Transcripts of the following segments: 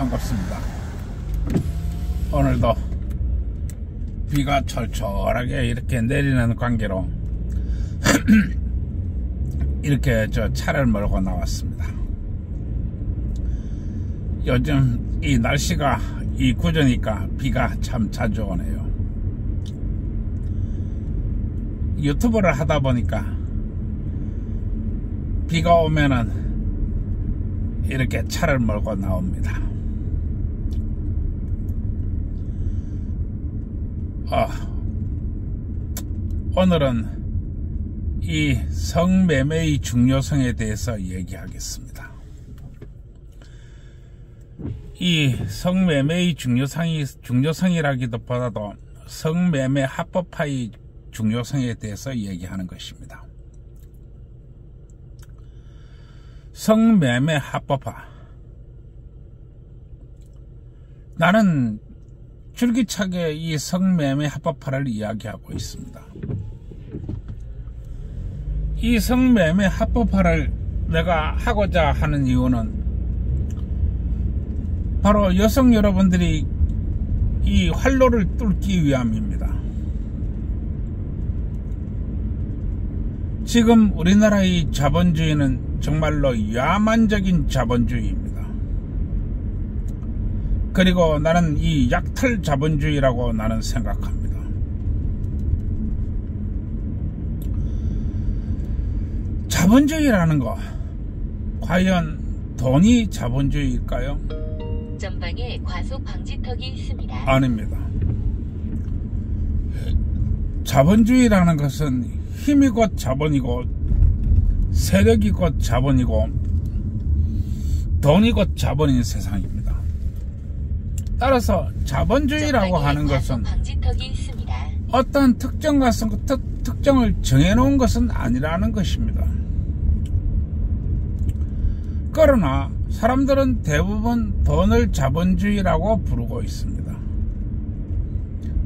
반갑습니다. 오늘도 비가 철철하게 이렇게 내리는 관계로 이렇게 차를 몰고 나왔습니다. 요즘 이 날씨가 이 구조니까 비가 참 자주 오네요. 유튜브를 하다 보니까 비가 오면은 이렇게 차를 몰고 나옵니다. 오늘은 이 성매매의 중요성에 대해서 얘기하겠습니다. 이 성매매의 중요성이라기도 보다도 성매매 합법화의 중요성에 대해서 얘기하는 것입니다. 성매매 합법화. 나는 줄기차게 이 성매매 합법화를 이야기하고 있습니다. 이 성매매 합법화를 내가 하고자 하는 이유는 바로 여성 여러분들이 이 활로를 뚫기 위함입니다. 지금 우리나라의 자본주의는 정말로 야만적인 자본주의입니다. 그리고 나는 이 약탈 자본주의라고 나는 생각합니다. 자본주의라는 거 과연 돈이 자본주의일까요? 전방에 과속 방지턱이 있습니다. 아닙니다. 자본주의라는 것은 힘이 곧 자본이고 세력이 곧 자본이고 돈이 곧 자본인 세상입니다. 따라서 자본주의라고 하는 것은 어떤 특정을 정해놓은 것은 아니라는 것입니다. 그러나 사람들은 대부분 돈을 자본주의라고 부르고 있습니다.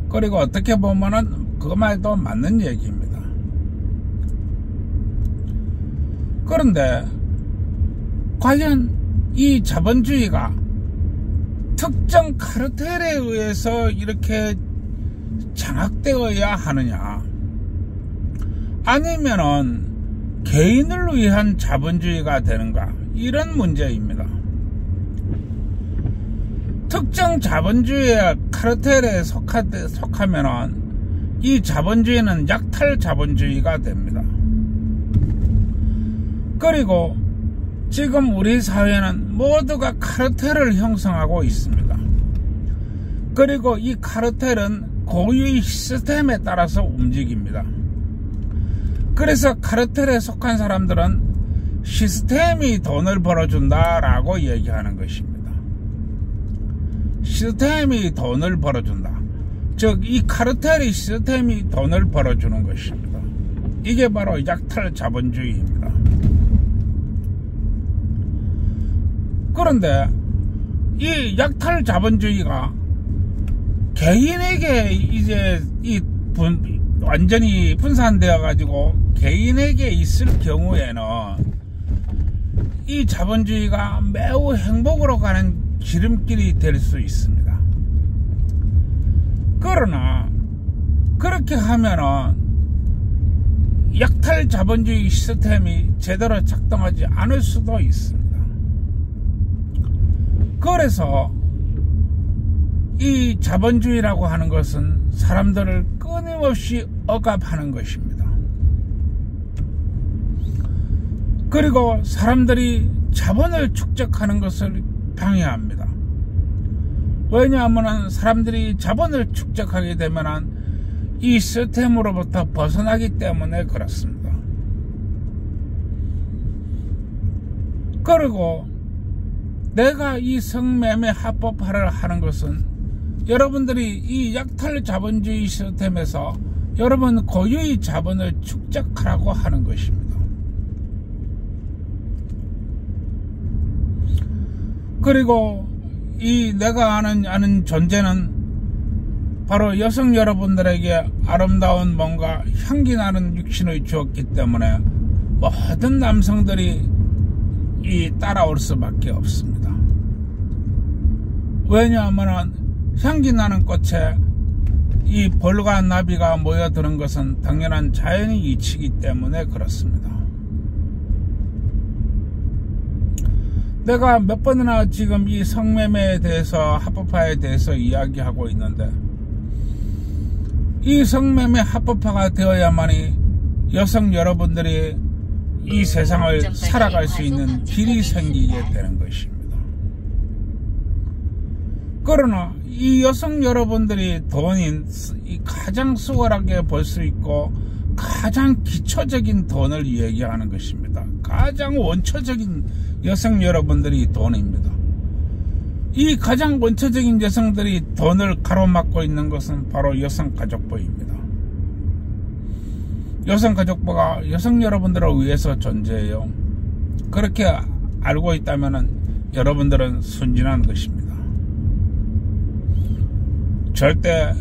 그리고 어떻게 보면은 그 말도 맞는 얘기입니다. 그런데 과연 이 자본주의가 특정 카르텔에 의해서 이렇게 장악되어야 하느냐, 아니면은 개인을 위한 자본주의가 되는가, 이런 문제입니다. 특정 자본주의의 카르텔에 속하면은 이 자본주의는 약탈 자본주의가 됩니다. 그리고 지금 우리 사회는 모두가 카르텔을 형성하고 있습니다. 그리고 이 카르텔은 고유의 시스템에 따라서 움직입니다. 그래서 카르텔에 속한 사람들은 시스템이 돈을 벌어준다라고 얘기하는 것입니다. 시스템이 돈을 벌어준다. 즉, 이 카르텔의 시스템이 돈을 벌어주는 것입니다. 이게 바로 약탈 자본주의입니다. 그런데 이 약탈 자본주의가 개인에게 이제 완전히 분산되어 가지고 개인에게 있을 경우에는 이 자본주의가 매우 행복으로 가는 지름길이 될 수 있습니다. 그러나 그렇게 하면은 약탈 자본주의 시스템이 제대로 작동하지 않을 수도 있습니다. 그래서 이 자본주의라고 하는 것은 사람들을 끊임없이 억압하는 것입니다. 그리고 사람들이 자본을 축적하는 것을 방해합니다. 왜냐하면 사람들이 자본을 축적하게 되면 이 시스템으로부터 벗어나기 때문에 그렇습니다. 그리고 내가 이 성매매 합법화를 하는 것은 여러분들이 이 약탈 자본주의 시스템에서 여러분 고유의 자본을 축적하라고 하는 것입니다. 그리고 이 내가 아는 존재는 바로 여성 여러분들에게 아름다운 뭔가 향기 나는 육신을 주었기 때문에 모든 남성들이 이 따라올 수밖에 없습니다. 왜냐하면 향기 나는 꽃에 이 벌과 나비가 모여드는 것은 당연한 자연의 이치이기 때문에 그렇습니다. 내가 몇 번이나 지금 이 성매매에 대해서 합법화에 대해서 이야기하고 있는데, 이 성매매 합법화가 되어야만이 여성 여러분들이 이 세상을 살아갈 수 있는 길이 생기게 되는 것입니다. 그러나 이 여성 여러분들이 돈인 가장 수월하게 벌 수 있고 가장 기초적인 돈을 얘기하는 것입니다. 가장 원초적인 여성 여러분들이 돈입니다. 이 가장 원초적인 여성들이 돈을 가로막고 있는 것은 바로 여성가족부입니다. 여성가족부가 여성 여러분들을 위해서 존재해요. 그렇게 알고 있다면 여러분들은 순진한 것입니다. 절대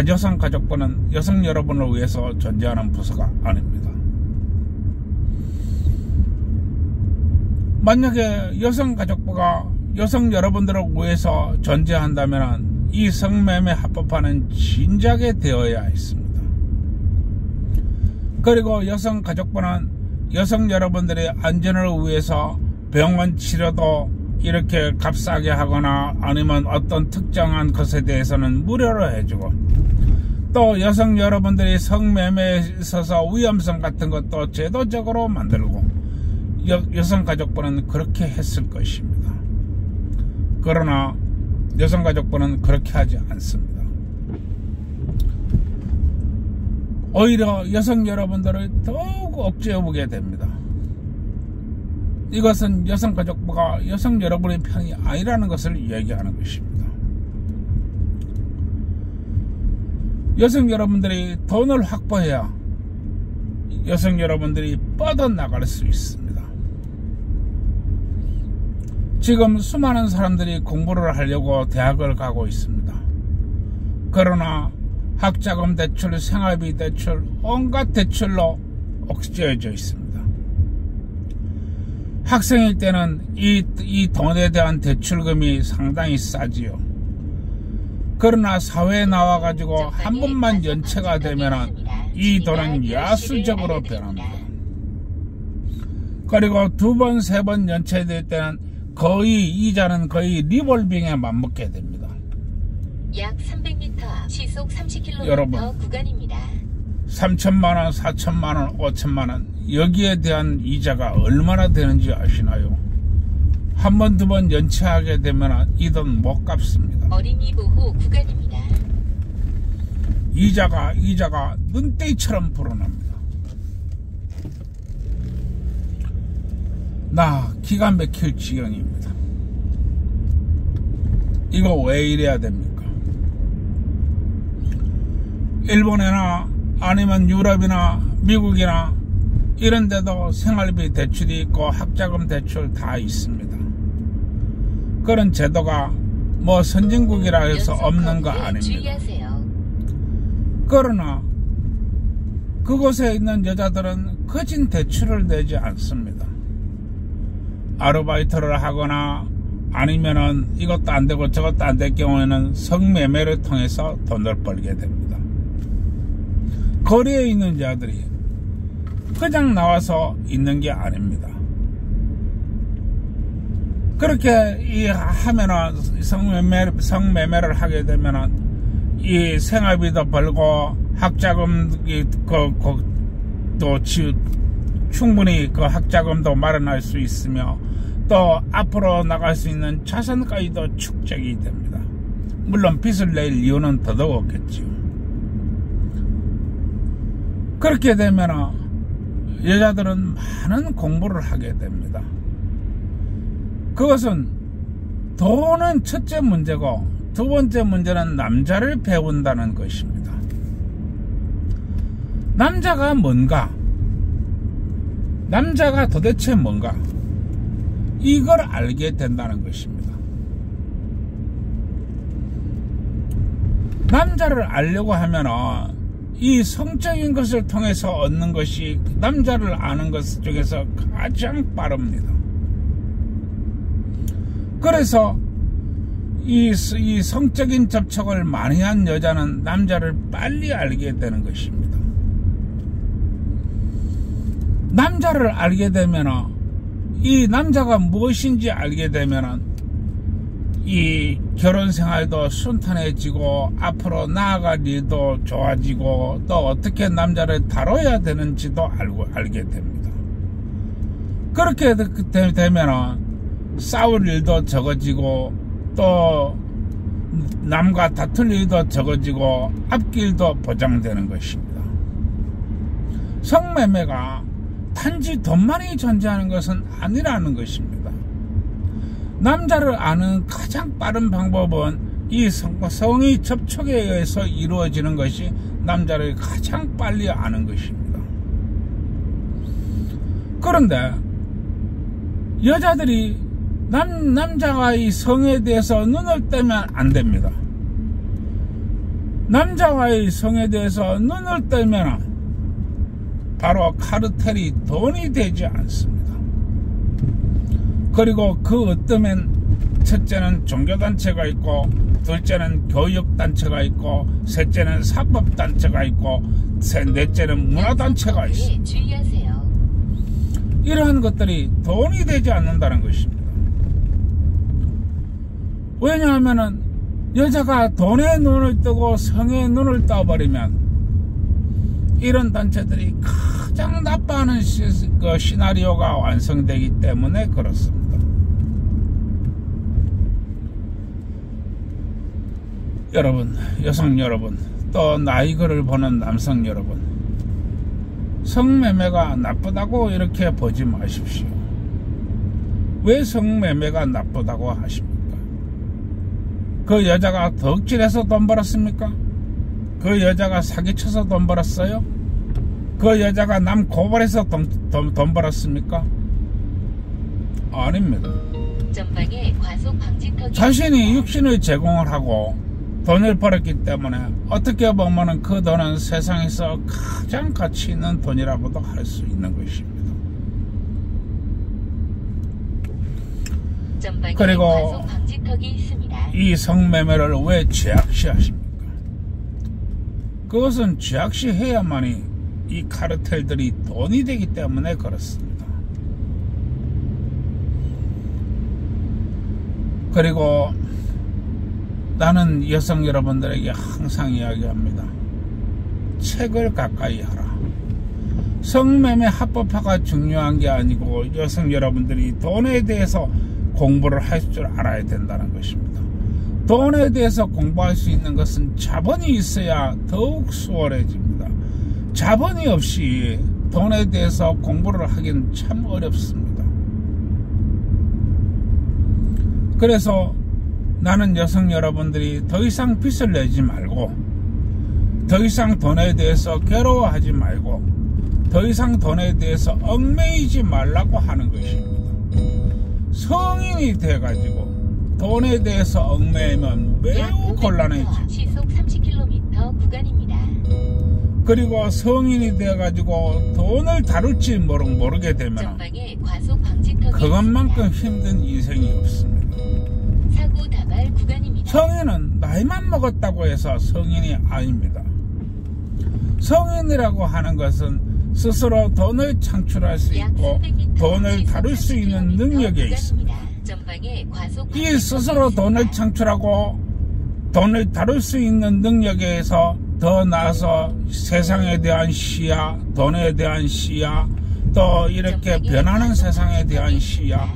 여성가족부는 여성 여러분을 위해서 존재하는 부서가 아닙니다. 만약에 여성가족부가 여성 여러분들을 위해서 존재한다면 이 성매매 합법화는 진작에 되어야 했습니다. 그리고 여성가족부는 여성 여러분들의 안전을 위해서 병원 치료도 이렇게 값싸게 하거나 아니면 어떤 특정한 것에 대해서는 무료로 해주고, 또 여성 여러분들이 성매매에 있어서 위험성 같은 것도 제도적으로 만들고, 여성가족부는 그렇게 했을 것입니다. 그러나 여성가족부는 그렇게 하지 않습니다. 오히려 여성 여러분들을 더욱 억제해보게 됩니다. 이것은 여성가족부가 여성 여러분의 편이 아니라는 것을 얘기하는 것입니다. 여성 여러분들이 돈을 확보해야 여성 여러분들이 뻗어나갈 수 있습니다. 지금 수많은 사람들이 공부를 하려고 대학을 가고 있습니다. 그러나 학자금 대출, 생활비 대출, 온갖 대출로 억제해져 있습니다. 학생일 때는 이 돈에 대한 대출금이 상당히 싸지요. 그러나 사회에 나와가지고 한 번만 연체가 되면 이 돈은 야수적으로 변합니다. 그리고 두 번, 세 번 연체될 때는 거의 이자는 거의 리볼빙에 맞먹게 됩니다. 약 300m 시속 30km 여러분, 구간입니다. 3천만원, 4천만원, 5천만원 여기에 대한 이자가 얼마나 되는지 아시나요? 한 번, 두 번 연체하게 되면 이 돈 못 갚습니다. 어린이 보호 구간입니다. 이자가 눈대이처럼 불어납니다. 나 기가 막힐 지경입니다. 이거 왜 이래야 됩니까? 일본이나 아니면 유럽이나 미국이나 이런 데도 생활비 대출이 있고 학자금 대출 다 있습니다. 그런 제도가 뭐 선진국이라 해서 없는 거 아닙니다. 그러나 그곳에 있는 여자들은 거진 대출을 내지 않습니다. 아르바이트를 하거나 아니면은 이것도 안 되고 저것도 안 될 경우에는 성매매를 통해서 돈을 벌게 됩니다. 거리에 있는 자들이 그냥 나와서 있는 게 아닙니다. 그렇게 하면은 성매매를 하게 되면은 이 생활비도 벌고 학자금도 충분히 그 학자금도 마련할 수 있으며 또 앞으로 나갈 수 있는 자산까지도 축적이 됩니다. 물론 빚을 낼 이유는 더더욱 없겠지요. 그렇게 되면 여자들은 많은 공부를 하게 됩니다. 그것은 돈은 첫째 문제고 두 번째 문제는 남자를 배운다는 것입니다. 남자가 뭔가? 남자가 도대체 뭔가? 이걸 알게 된다는 것입니다. 남자를 알려고 하면은 이 성적인 것을 통해서 얻는 것이 남자를 아는 것 중에서 가장 빠릅니다. 그래서 이 성적인 접촉을 많이 한 여자는 남자를 빨리 알게 되는 것입니다. 남자를 알게 되면 이 남자가 무엇인지 알게 되면 이 결혼 생활도 순탄해지고 앞으로 나아갈 일도 좋아지고 또 어떻게 남자를 다뤄야 되는지도 알게 됩니다. 그렇게 되면 싸울 일도 적어지고 또 남과 다툴 일도 적어지고 앞길도 보장되는 것입니다. 성매매가 단지 돈만이 존재하는 것은 아니라는 것입니다. 남자를 아는 가장 빠른 방법은 이 성의 접촉에 의해서 이루어지는 것이 남자를 가장 빨리 아는 것입니다. 그런데 여자들이 남자가 이 성에 대해서 눈을 떼면 안 됩니다. 남자와의 성에 대해서 눈을 떼면 바로 카르텔이 돈이 되지 않습니다. 그리고 그 어떠면 첫째는 종교단체가 있고 둘째는 교육단체가 있고 셋째는 사법단체가 있고 넷째는 문화단체가 있습니다. 주의하세요. 이러한 것들이 돈이 되지 않는다는 것입니다. 왜냐하면 여자가 돈에 눈을 뜨고 성에 눈을 떠버리면 이런 단체들이 가장 나빠하는 시나리오가 완성되기 때문에 그렇습니다. 여러분, 여성 여러분, 또 나이거를 보는 남성 여러분, 성매매가 나쁘다고 이렇게 보지 마십시오. 왜 성매매가 나쁘다고 하십니까? 그 여자가 덕질해서 돈 벌었습니까? 그 여자가 사기쳐서 돈 벌었어요? 그 여자가 남 고발해서 돈 벌었습니까? 아닙니다. 전방에 과속 방지턱이 자신이 육신을 제공을 하고 돈을 벌었기 때문에 어떻게 보면 그 돈은 세상에서 가장 가치 있는 돈이라고도 할 수 있는 것입니다. 전방에 그리고 과속 방지턱이 있습니다. 이 성매매를 왜 죄악시하십니까? 그것은 죄악시해야만이 이 카르텔들이 돈이 되기 때문에 그렇습니다. 그리고 나는 여성 여러분들에게 항상 이야기합니다. 책을 가까이 하라. 성매매 합법화가 중요한 게 아니고 여성 여러분들이 돈에 대해서 공부를 할 줄 알아야 된다는 것입니다. 돈에 대해서 공부할 수 있는 것은 자본이 있어야 더욱 수월해집니다. 자본이 없이 돈에 대해서 공부를 하기는 참 어렵습니다. 그래서 나는 여성 여러분들이 더 이상 빚을 내지 말고 더 이상 돈에 대해서 괴로워하지 말고 더 이상 돈에 대해서 얽매이지 말라고 하는 것입니다. 성인이 돼가지고 돈에 대해서 얽매이면 매우 곤란해집니다. 시속 30km 구간입니다. 그리고 성인이 돼가지고 돈을 다룰지 모르게 되면 전방에 과속 방지턱이 그것만큼 있습니다. 힘든 인생이 없습니다. 사고 다발 구간입니다. 성인은 나이만 먹었다고 해서 성인이 아닙니다. 성인이라고 하는 것은 스스로 돈을 창출할 수 있고 돈을 다룰 수 있는 능력이 있습니다. 이 스스로 돈을 창출하고 돈을 다룰 수 있는 능력에 의해서 더 나아서 세상에 대한 시야, 돈에 대한 시야, 또 이렇게 변하는 세상에 대한 시야,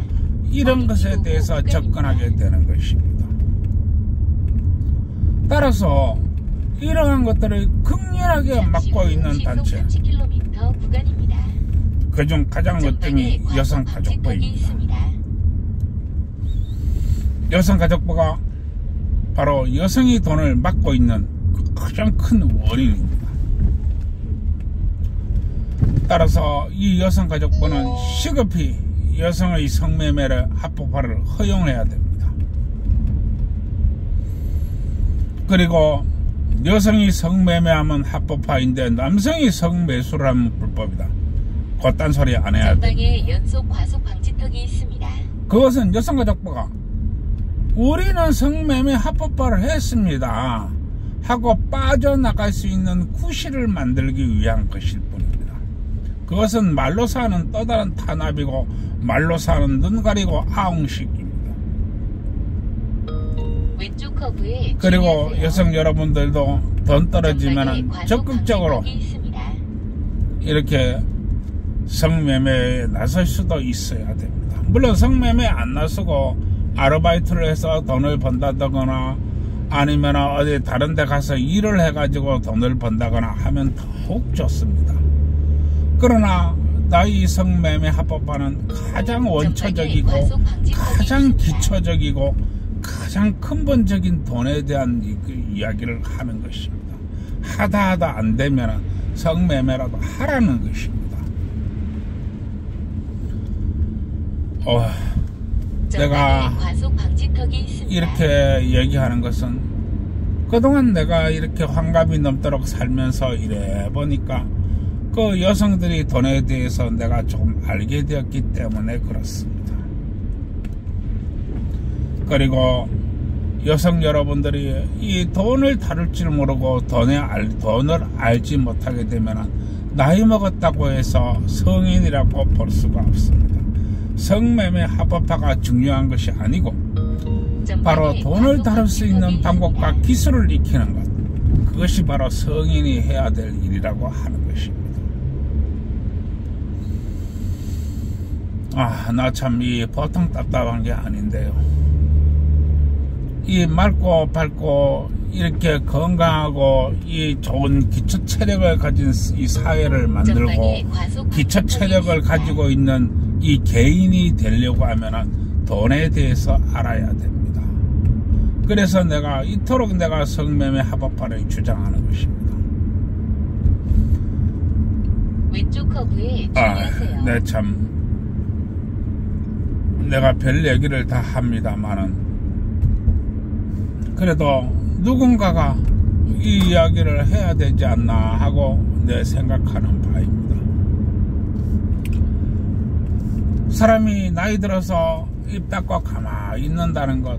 이런 것에 대해서 접근하게 되는 것입니다. 따라서 이러한 것들을 극렬하게 막고 있는 단체, 그중 가장 어뜸이 여성가족부입니다. 여성가족부가 바로 여성이 돈을 막고 있는 가장 큰 원인입니다. 따라서 이 여성가족부는 시급히 여성의 성매매를 합법화를 허용해야 됩니다. 그리고 여성이 성매매하면 합법화인데 남성이 성매수를 하면 불법이다. 그딴 소리 안 해야 돼. 전방에 연속 과속 방지턱이 있습니다. 그것은 여성가족부가 우리는 성매매 합법화를 했습니다 하고 빠져나갈 수 있는 구실을 만들기 위한 것일 뿐입니다. 그것은 말로 사는 또 다른 탄압이고 말로 사는 눈 가리고 아웅식입니다. 왼쪽 커브에 그리고 주의하세요. 여성 여러분들도 돈 떨어지면 전방에 과속 적극적으로 방지턱이 있습니다. 이렇게 성매매에 나설 수도 있어야 됩니다. 물론 성매매 안 나서고 아르바이트를 해서 돈을 번다거나 아니면 어디 다른 데 가서 일을 해가지고 돈을 번다거나 하면 더욱 좋습니다. 그러나 나의 성매매 합법화는 가장 원초적이고 가장 기초적이고 가장 근본적인 돈에 대한 이야기를 하는 것입니다. 하다 안 되면 성매매라도 하라는 것입니다. 내가 과속 방지턱이 있습니다. 이렇게 얘기하는 것은 그동안 내가 이렇게 환갑이 넘도록 살면서 이래 보니까 그 여성들이 돈에 대해서 내가 조금 알게 되었기 때문에 그렇습니다. 그리고 여성 여러분들이 이 돈을 다룰 줄 모르고 돈을 알지 못하게 되면 나이 먹었다고 해서 성인이라고 볼 수가 없습니다. 성매매 합법화가 중요한 것이 아니고 바로 돈을 다룰 수 있는 방법과 기술을 익히는 것, 그것이 바로 성인이 해야 될 일이라고 하는 것입니다. 나 참 이 보통 답답한 게 아닌데요. 이 맑고 밝고 이렇게 건강하고 이 좋은 기초 체력을 가진 이 사회를 만들고 기초 체력을 가지고 있는 이 개인이 되려고 하면은 돈에 대해서 알아야 됩니다. 그래서 이토록 내가 성매매 합법화를 주장하는 것입니다. 왼쪽 커브에 주의하세요. 네, 참 내가 별 얘기를 다 합니다만은 그래도 누군가가 이 이야기를 해야 되지 않나 하고 내 생각하는 바입니다. 사람이 나이 들어서 입 닫고 가만히 있는다는 것,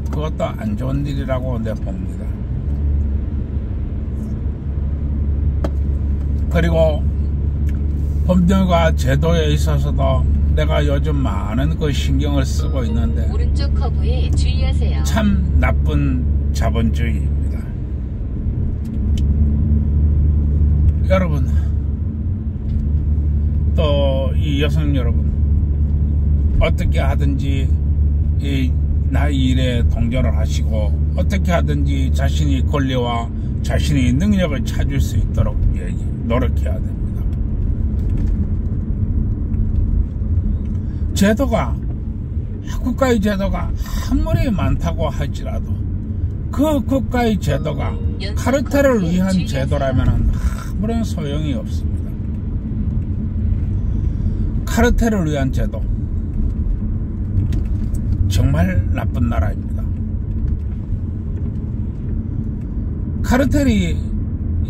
그것도 안 좋은 일이라고 내 봅니다. 그리고 법률과 제도에 있어서도 내가 요즘 많은 그 신경을 쓰고 있는데 오른쪽 커브에 주의하세요. 참 나쁜 자본주의입니다. 여러분, 또 이 여성 여러분, 어떻게 하든지 나의 일에 동조를 하시고 어떻게 하든지 자신의 권리와 자신의 능력을 찾을 수 있도록 노력해야 됩니다. 국가의 제도가 아무리 많다고 할지라도 그 국가의 제도가 카르텔을 위한 제도라면 아무런 소용이 없습니다. 카르텔을 위한 제도, 정말 나쁜 나라입니다. 카르텔이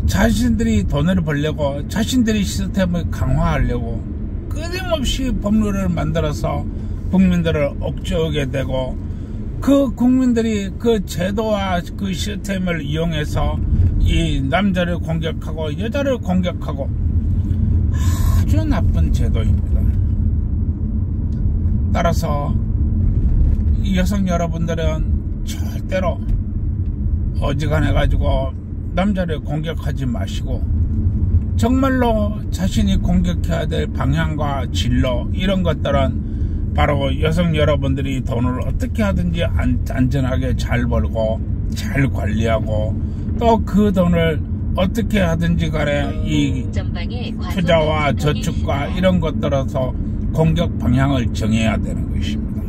자신들이 돈을 벌려고 자신들이 시스템을 강화하려고 끊임없이 법률을 만들어서 국민들을 억제하게 되고 그 국민들이 그 제도와 그 시스템을 이용해서 이 남자를 공격하고 여자를 공격하고 아주 나쁜 제도입니다. 따라서 이 여성 여러분들은 절대로 어지간해 가지고 남자를 공격하지 마시고 정말로 자신이 공격해야 될 방향과 진로, 이런 것들은 바로 여성 여러분들이 돈을 어떻게 하든지 안전하게 잘 벌고 잘 관리하고 또 그 돈을 어떻게 하든지 간에 이 투자와 저축과 이런 것들에서 공격 방향을 정해야 되는 것입니다.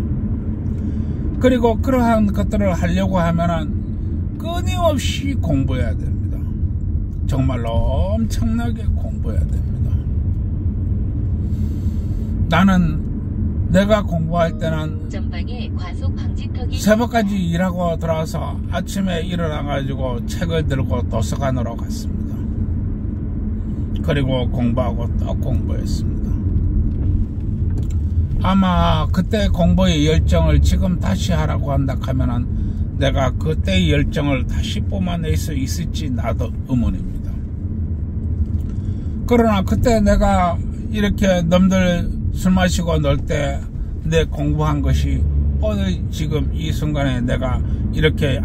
그리고 그러한 것들을 하려고 하면은 끊임없이 공부해야 됩니다. 정말로 엄청나게 공부해야 됩니다. 나는 내가 공부할 때는 새벽까지 일하고 들어와서 아침에 일어나가지고 책을 들고 도서관으로 갔습니다. 그리고 공부하고 또 공부했습니다. 아마 그때 공부의 열정을 지금 다시 하라고 한다 하면은 내가 그때의 열정을 다시 뿜어낼 수 있을지 나도 의문입니다. 그러나 그때 내가 이렇게 남들 술 마시고 놀 때 내 공부한 것이 오늘 지금 이 순간에 내가 이렇게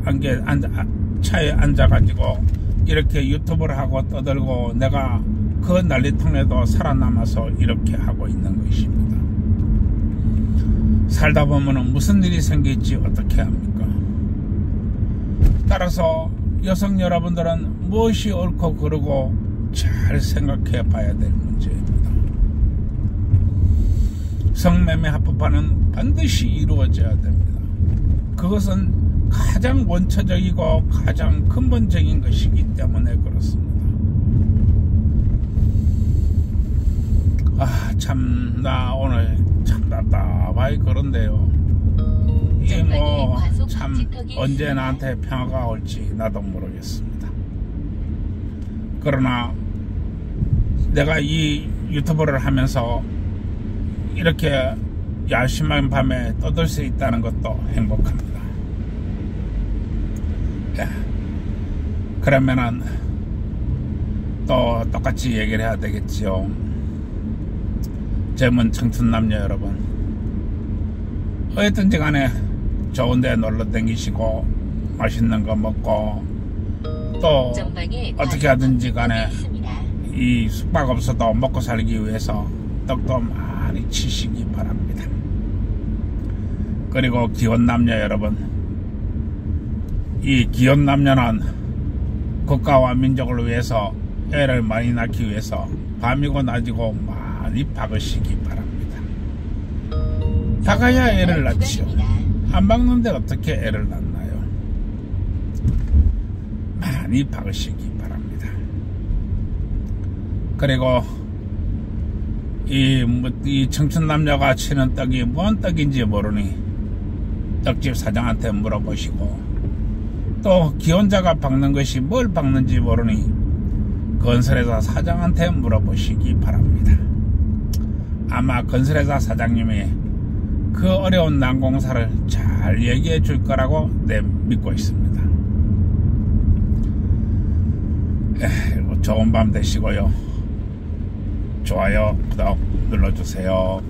차에 앉아가지고 이렇게 유튜브를 하고 떠들고 내가 그 난리통에도 살아남아서 이렇게 하고 있는 것입니다. 살다 보면 무슨 일이 생길지 어떻게 합니까? 따라서 여성 여러분들은 무엇이 옳고 그르고 잘 생각해 봐야 될 문제입니다. 성매매 합법화는 반드시 이루어져야 됩니다. 그것은 가장 원초적이고 가장 근본적인 것이기 때문에 그렇습니다. 참, 나 오늘 참 답답하게 그런데요. 이 뭐 참 언제 나한테 평화가 올지 나도 모르겠습니다. 그러나 내가 이 유튜브를 하면서 이렇게 야심한 밤에 떠들 수 있다는 것도 행복합니다. 그러면은 또 똑같이 얘기를 해야 되겠지요. 젊은 청춘 남녀 여러분, 어쨌든지 간에 좋은데 놀러 다니시고 맛있는 거 먹고 또 어떻게 하든지 간에 이 숙박업소도 먹고 살기 위해서 떡도 많이 치시기 바랍니다. 그리고 기혼 남녀 여러분, 이 기혼 남녀는 국가와 민족을 위해서 애를 많이 낳기 위해서 밤이고 낮이고 많이 박으시기 바랍니다. 박아야 애를 낳지요. 안 박는데 어떻게 애를 낳나요? 많이 박으시기 바랍니다. 그리고 이 청춘 남녀가 치는 떡이 뭔 떡인지 모르니 떡집 사장한테 물어보시고, 또 기혼자가 박는 것이 뭘 박는지 모르니 건설회사 사장한테 물어보시기 바랍니다. 아마 건설회사 사장님이 그 어려운 난공사를 잘 얘기해 줄 거라고 믿고 있습니다. 좋은 밤 되시고요. 좋아요, 구독 눌러주세요.